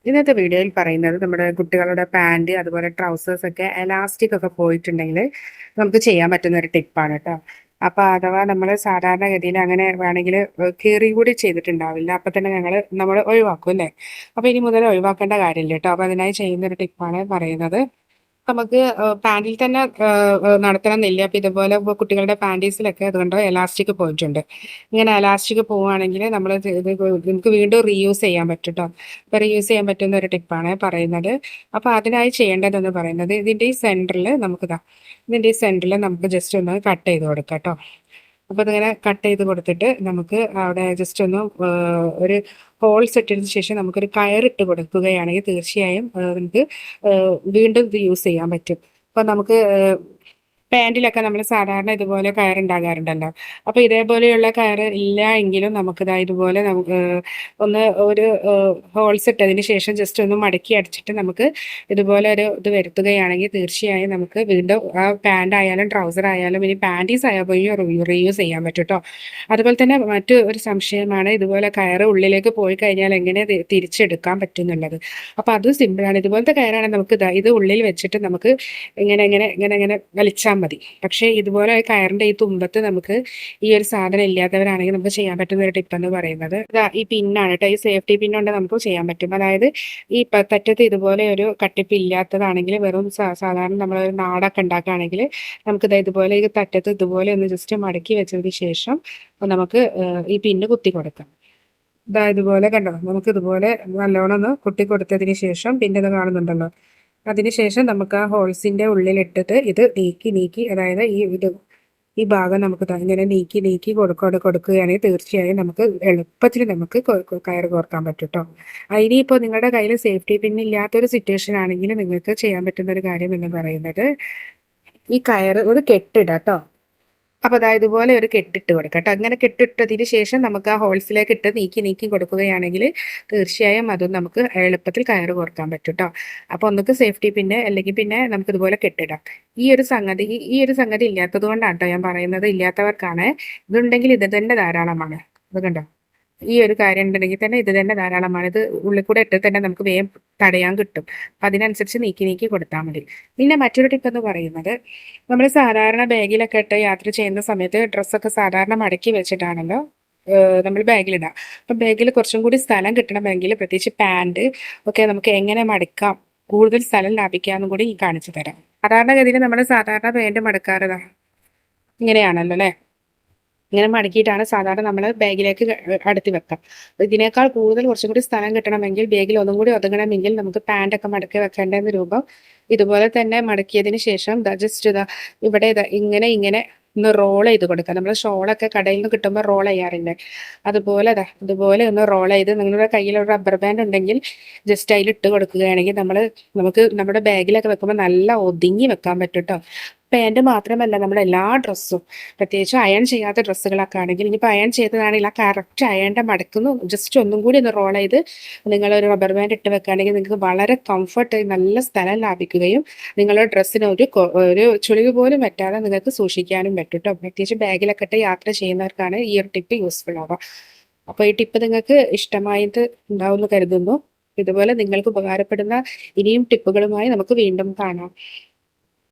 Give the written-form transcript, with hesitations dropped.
ഇന്നത്തെ വീഡിയോയിൽ പറയുന്നത് നമ്മുടെ കുട്ടികളുടെ പാന്റ് അതുപോലെ ട്രൗസേഴ്സ് ഒക്കെ എലാസ്റ്റിക് ഒക്കെ പോയിട്ടുണ്ടെങ്കിൽ നമുക്ക് ചെയ്യാൻ പറ്റുന്ന ഒരു ടിപ്പാണ് കേട്ടോ. അപ്പൊ അഥവാ നമ്മൾ സാധാരണഗതിയിൽ അങ്ങനെ വേണമെങ്കിൽ കീറി കൂടി ചെയ്തിട്ടുണ്ടാവില്ല, അപ്പൊ തന്നെ നമ്മൾ ഒഴിവാക്കും അല്ലേ. അപ്പൊ ഇനി മുതൽ ഒഴിവാക്കേണ്ട കാര്യമില്ല കേട്ടോ. അപ്പൊ അതിനായി ചെയ്യുന്ന ഒരു ടിപ്പാണ് പറയുന്നത്. നമുക്ക് പാന്റിൽ തന്നെ നടത്തണമെന്നില്ല. അപ്പൊ ഇതുപോലെ കുട്ടികളുടെ പാന്റീസിലൊക്കെ അതുകൊണ്ട് എലാസ്റ്റിക് പോയിട്ടുണ്ട്. ഇങ്ങനെ എലാസ്റ്റിക് പോവുകയാണെങ്കിൽ നമ്മൾ ഇത് നമുക്ക് വീണ്ടും റീയൂസ് ചെയ്യാൻ പറ്റും ട്ടോ. അപ്പൊ റീയൂസ് ചെയ്യാൻ പറ്റുന്ന ഒരു ടിപ്പാണ് പറയുന്നത്. അപ്പൊ അതിനായി ചെയ്യേണ്ടതെന്ന് പറയുന്നത് ഇതിന്റെ ഈ സെന്ററിൽ നമുക്ക് ജസ്റ്റ് ഒന്ന് കട്ട് ചെയ്ത് കൊടുക്കാം ട്ടോ. അപ്പൊ ഇതിങ്ങനെ കട്ട് ചെയ്ത് കൊടുത്തിട്ട് നമുക്ക് അവിടെ ജസ്റ്റ് ഒന്ന് ഒരു ഹോൾസ് ഇട്ടതിന് ശേഷം നമുക്കൊരു കയറിട്ട് കൊടുക്കുകയാണെങ്കിൽ തീർച്ചയായും നമുക്ക് വീണ്ടും ഇത് യൂസ് ചെയ്യാൻ പറ്റും. അപ്പൊ നമുക്ക് പാന്റിലൊക്കെ നമ്മൾ സാധാരണ ഇതുപോലെ കയറുണ്ടാകാറുണ്ടല്ലോ. അപ്പൊ ഇതേപോലെയുള്ള കയറ് ഇല്ല എങ്കിലും നമുക്കിതാ ഇതുപോലെ നമുക്ക് ഒന്ന് ഒരു ഹോൾസ് ഇട്ടതിന് ശേഷം ജസ്റ്റ് ഒന്ന് മടക്കി അടിച്ചിട്ട് നമുക്ക് ഇതുപോലെ ഒരു ഇത് വരുത്തുകയാണെങ്കിൽ തീർച്ചയായും നമുക്ക് വീണ്ടും ആ പാന്റ് ആയാലും ട്രൗസർ ആയാലും ഇനി പാൻറ്റീസ് ആയാൽ പോയി റീയൂസ് ചെയ്യാൻ പറ്റും കേട്ടോ. അതുപോലെ തന്നെ മറ്റു ഒരു സംശയമാണ് ഇതുപോലെ കയറ് ഉള്ളിലേക്ക് പോയി കഴിഞ്ഞാൽ എങ്ങനെ തിരിച്ചെടുക്കാൻ പറ്റും എന്നുള്ളത്. അപ്പൊ അത് സിമ്പിളാണ്. ഇതുപോലത്തെ കയറാണെങ്കിൽ നമുക്ക് ഇത് ഉള്ളിൽ വെച്ചിട്ട് നമുക്ക് ഇങ്ങനെ ഇങ്ങനെ ഇങ്ങനെ ഇങ്ങനെ വലിച്ചാൽ മതി. പക്ഷേ ഇതുപോലെ കയറിന്റെ ഈ തുമ്പത്ത് നമുക്ക് ഈ ഒരു സാധനം ഇല്ലാത്തവരാണെങ്കിൽ നമുക്ക് ചെയ്യാൻ പറ്റുന്ന ഒരു ടിപ്പ് എന്ന് പറയുന്നത് ഈ പിന്നാണ് കേട്ടോ. ഈ സേഫ്റ്റി പിൻ കൊണ്ട് നമുക്ക് ചെയ്യാൻ പറ്റും. അതായത് ഈ തറ്റത്ത് ഇതുപോലെ ഒരു കട്ടിപ്പ് ഇല്ലാത്തതാണെങ്കിൽ വെറും സാധാരണ നമ്മളൊരു നാടൊക്കെ ഉണ്ടാക്കുകയാണെങ്കിൽ നമുക്കിത് ഇതുപോലെ ഈ തറ്റത്ത് ഇതുപോലെ ഒന്ന് ജസ്റ്റ് മടക്കി വെച്ചതിന് ശേഷം നമുക്ക് ഈ പിന്ന് കുത്തി കൊടുക്കാം. ഇതുപോലെ കണ്ടോ, നമുക്ക് ഇതുപോലെ നല്ലോണം ഒന്ന് കുത്തി കൊടുത്തതിന് ശേഷം പിന്നെ ഇത് കാണുന്നുണ്ടല്ലോ, അതിനുശേഷം നമുക്ക് ആ ഹോൾസിന്റെ ഉള്ളിലിട്ടിട്ട് ഇത് നീക്കി നീക്കി, അതായത് ഈ ഭാഗം നമുക്ക് ഇങ്ങനെ നീക്കി നീക്കി കൊടുക്കുകയാണെങ്കിൽ തീർച്ചയായും നമുക്ക് എളുപ്പത്തിൽ നമുക്ക് കയറ് കോർക്കാൻ പറ്റും കേട്ടോ. ഇനിയിപ്പോൾ നിങ്ങളുടെ കയ്യിൽ സേഫ്റ്റി പിൻ ഇല്ലാത്തൊരു സിറ്റുവേഷൻ ആണെങ്കിൽ നിങ്ങൾക്ക് ചെയ്യാൻ പറ്റുന്ന ഒരു കാര്യം എന്ന് പറയുന്നത് ഈ കയറ് ഒരു കെട്ടിടാം കേട്ടോ. അപ്പൊ ഇതുപോലെ ഒരു കെട്ടിട്ട് കൊടുക്കാം കേട്ടോ. അങ്ങനെ കെട്ടിട്ടതിന് ശേഷം നമുക്ക് ആ ഹോൾസിലേക്ക് ഇട്ട് നീക്കി നീക്കി കൊടുക്കുകയാണെങ്കിൽ തീർച്ചയായും അതും നമുക്ക് എളുപ്പത്തിൽ കയറ് കോർക്കാൻ പറ്റും കേട്ടോ. അപ്പൊ ഒന്നുക്ക് സേഫ്റ്റി പിന്നെ അല്ലെങ്കിൽ പിന്നെ നമുക്ക് ഇതുപോലെ കെട്ടിടാം. ഈ ഒരു സംഗതി ഇല്ലാത്തത് കൊണ്ടാണ് കേട്ടോ ഞാൻ പറയുന്നത്. ഇല്ലാത്തവർക്കാണ്. ഇതുണ്ടെങ്കിൽ ഇത് തന്നെ ധാരാളമാണ്. അത് കണ്ടോ, ഈ ഒരു കാര്യം ഉണ്ടെങ്കിൽ തന്നെ ഇത് തന്നെ ധാരാളമാണ്. ഇത് ഉള്ളിൽ കൂടെ ഇട്ട് തന്നെ നമുക്ക് വേഗം തടയാൻ കിട്ടും. അപ്പൊ അതിനനുസരിച്ച് നീക്കി നീക്കി കൊടുത്താൽ മതി. പിന്നെ മറ്റൊരു ടിപ്പ് എന്ന് പറയുന്നത്, നമ്മൾ സാധാരണ ബാഗിലൊക്കെ ഇട്ട് യാത്ര ചെയ്യുന്ന സമയത്ത് ഡ്രസ്സൊക്കെ സാധാരണ മടക്കി വെച്ചിട്ടാണല്ലോ നമ്മൾ ബാഗിലിടാം. അപ്പൊ ബാഗിൽ കുറച്ചും കൂടി സ്ഥലം കിട്ടണമെങ്കിൽ പ്രത്യേകിച്ച് പാന്റ് ഒക്കെ നമുക്ക് എങ്ങനെ മടക്കാം, കൂടുതൽ സ്ഥലം ലാഭിക്കാമെന്നും കൂടി കാണിച്ചു തരാം. സാധാരണഗതിയിൽ നമ്മൾ സാധാരണ പാന്റ് മടക്കാറ് ഇങ്ങനെയാണല്ലോ അല്ലെ. ഇങ്ങനെ മടക്കിയിട്ടാണ് സാധാരണ നമ്മൾ ബാഗിലേക്ക് അടുത്ത് വെക്കാം. ഇതിനേക്കാൾ കൂടുതൽ കുറച്ചും കൂടി സ്ഥലം കിട്ടണമെങ്കിൽ, ബാഗിൽ ഒന്നും കൂടി ഒതുങ്ങണമെങ്കിൽ നമുക്ക് പാൻ്റൊക്കെ മടക്കി വെക്കേണ്ടെന്ന് രൂപം ഇതുപോലെ തന്നെ മടക്കിയതിന് ശേഷം ജസ്റ്റ് ഇവിടെ ഇങ്ങനെ ഇങ്ങനെ ഒന്ന് റോൾ ചെയ്ത് കൊടുക്കുക. നമ്മൾ ഷോളൊക്കെ കടയിൽ നിന്ന് കിട്ടുമ്പോൾ റോൾ ചെയ്യാറില്ലേ, അതുപോലെ ഇതുപോലെ ഒന്ന് റോൾ ചെയ്ത് നിങ്ങളുടെ കയ്യിൽ ഒരു റബ്ബർ ബാൻഡ് ഉണ്ടെങ്കിൽ ജസ്റ്റ് അതിൽ ഇട്ട് കൊടുക്കുകയാണെങ്കിൽ നമുക്ക് നമ്മുടെ ബാഗിലൊക്കെ വെക്കുമ്പോൾ നല്ല ഒതുങ്ങി വെക്കാൻ പറ്റും കേട്ടോ. പാൻറ് മാത്രമല്ല, നമ്മുടെ എല്ലാ ഡ്രസ്സും, പ്രത്യേകിച്ച് അയൺ ചെയ്യാത്ത ഡ്രസ്സുകളൊക്കെ ആണെങ്കിൽ, ഇനിയിപ്പോൾ അയൺ ചെയ്തതാണെങ്കിൽ ആ കറക്റ്റ് അയണിൻ്റെ മടക്കുന്നു ജസ്റ്റ് ഒന്നും കൂടി ഒന്ന് റോൾ ചെയ്ത് നിങ്ങളൊരു റബ്ബർ ബാൻഡ് ഇട്ട് വെക്കുകയാണെങ്കിൽ നിങ്ങൾക്ക് വളരെ കംഫർട്ട്, നല്ല സ്ഥലം ലാഭിക്കുകയും നിങ്ങളുടെ ഡ്രസ്സിന് ഒരു ചുളിവ് പോലും പറ്റാതെ നിങ്ങൾക്ക് സൂക്ഷിക്കാനും പറ്റും കേട്ടോ. പ്രത്യേകിച്ച് ബാഗിലൊക്കെ ഇട്ട് യാത്ര ചെയ്യുന്നവർക്കാണ് ഈ ഒരു ടിപ്പ് യൂസ്ഫുൾ ആവുക. അപ്പോൾ ഈ ടിപ്പ് നിങ്ങൾക്ക് ഇഷ്ടമായിട്ട് ഉണ്ടാവുമെന്ന് കരുതുന്നു. ഇതുപോലെ നിങ്ങൾക്ക് ഉപകാരപ്പെടുന്ന ഇനിയും ടിപ്പുകളുമായി നമുക്ക് വീണ്ടും കാണാം.